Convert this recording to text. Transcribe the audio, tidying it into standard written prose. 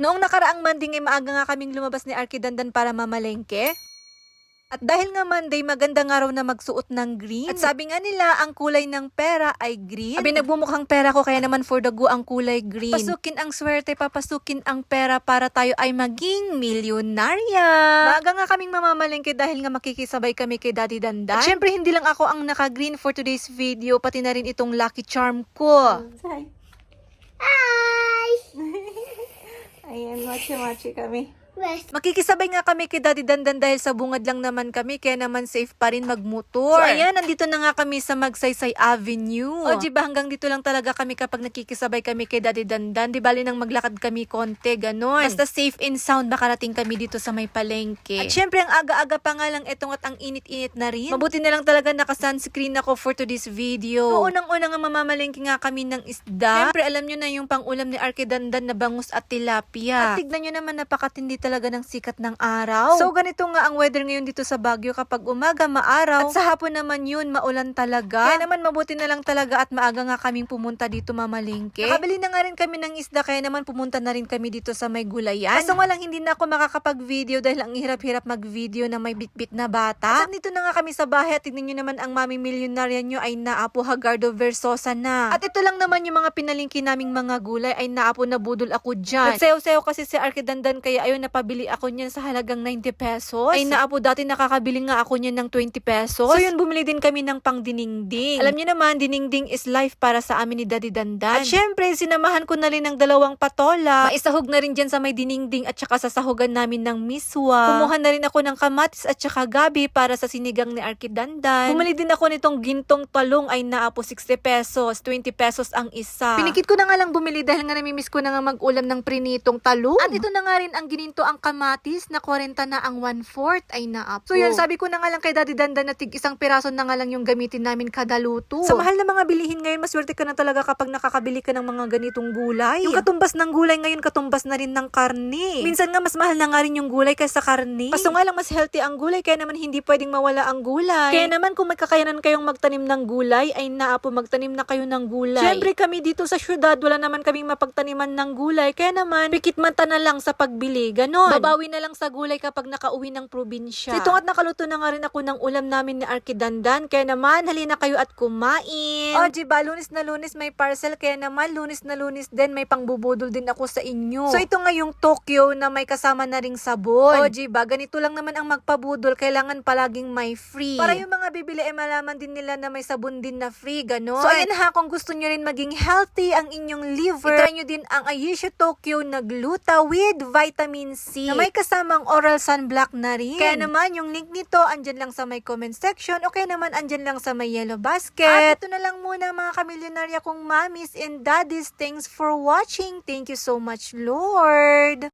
Noong nakaraang Monday ay maaga nga kaming lumabas ni Arkidandan para mamalengke. At dahil nga Monday, maganda nga raw na magsuot ng green. At sabi nga nila, ang kulay ng pera ay green. Sabi, nagbumukhang pera ko, kaya naman for the go ang kulay green. Pasukin ang swerte, papasukin ang pera para tayo ay maging milyonarya. Maaga nga kaming mamamalengke dahil nga makikisabay kami kay Daddy Dandan. At syempre, hindi lang ako ang naka-green for today's video, pati na rin itong lucky charm ko. Hi! Hi! Ayan, machi-machi kami. Makikisabay nga kami kay Daddy Dandan dahil sa bungad lang naman kami, kaya naman safe pa rin magmotor. So ayan, nandito na nga kami sa Magsaysay Avenue. O di ba, hanggang dito lang talaga kami kapag nakikisabay kami kay Daddy Dandan. Di bali nang maglakad kami konti, ganon. Basta safe and sound makarating kami dito sa may palengke. At syempre, ang aga-aga pa nga lang etong at ang init-init na rin. Mabuti na lang talaga naka-sunscreen ako for today's video. So unang-unang nga mamamalengke nga kami ng isda. Syempre, alam nyo na yung pang-ulam ni Arkidandan na bangus at tilapia. At tignan nyo naman, napakatindi talaga ng sikat ng araw. So ganito nga ang weather ngayon dito sa Baguio, kapag umaga maaraw at sa hapon naman yun maulan talaga. Kaya naman mabuti na lang talaga at maaga nga kaming pumunta dito mamalengke. Nakabili na nga rin kami ng isda, kaya naman pumunta na rin kami dito sa may gulayan. Kaso nga lang hindi na ako makakapag-video dahil ang hirap-hirap mag-video na may bit-bit na bata. At dito na nga kami sa bahay at tignan nyo naman ang mami milyonarya nyo ay naapo Hagardo Versosa na. At ito lang naman yung mga pinalingki naming mga gulay ay naapo na budol ako dyan. At sayo-sayo kasi si Arkidandan, kaya ayun, napabili ako niyan sa halagang 90 pesos. Ay naapo, dati nakakabili nga ako niyan ng 20 pesos. So yun, bumili din kami ng pang diningding. Alam niyo naman, diningding is life para sa amin ni Daddy Dandan. At syempre, sinamahan ko na rin ng 2 patola. Maisahog na rin dyan sa may diningding at saka sa sahugan namin ng miswa. Kumuha na rin ako ng kamatis at saka gabi para sa sinigang ni Arkidandan. Bumili din ako nitong gintong talong, ay naapo 60 pesos. 20 pesos ang isa. Pinikit ko na nga lang bumili dahil nga namimiss ko na nga mag-ulam ng prinitong talong. At ito na nga rin ang gininto ang kamatis na 40 na ang 1/4 ay naapo. So yun, sabi ko na nga lang kay Daddy Dandan na tig isang piraso na nga lang yung gamitin namin kada luto. Sa mahal na mga bilihin ngayon, maswerte ka na talaga kapag nakakabili ka ng mga ganitong gulay. Yung katumbas ng gulay ngayon, katumbas na rin ng karne. Minsan nga mas mahal na nga rin yung gulay kaysa karne. Kaso nga lang mas healthy ang gulay, kaya naman hindi pwedeng mawala ang gulay. Kaya naman kung may kakayanan kayong magtanim ng gulay, ay naapo, magtanim na kayo ng gulay. Syempre kami dito sa syudad, wala naman kaming mapagtaniman ng gulay, kaya naman pikit mata na lang sa pagbili, ganon. Babawi na lang sa gulay kapag nakauwi ng probinsya. So ito at nakaluto na nga rin ako ng ulam namin ni Arkidandan, kaya naman halina kayo at kumain. O diba, Lunes na Lunes may parcel, kaya naman Lunes na Lunes din may pangbubudol din ako sa inyo. So ito nga yung Tokyo na may kasama na ring sabon. O diba, ganito lang naman ang magpabudol, kailangan palaging may free. Para yung mga bibili ay malaman din nila na may sabon din na free, ganon. So ayan ha, kung gusto nyo rin maging healthy ang inyong liver, itry nyo din ang Ayushi Tokyo na Gluta with vitamin C na may kasamang oral sunblock na rin. Kaya naman yung link nito andyan lang sa may comment section, o kaya naman andyan lang sa may yellow basket. At ito na lang muna mga kamilyonarya kong mommies and daddies. Thanks for watching. Thank you so much, Lord.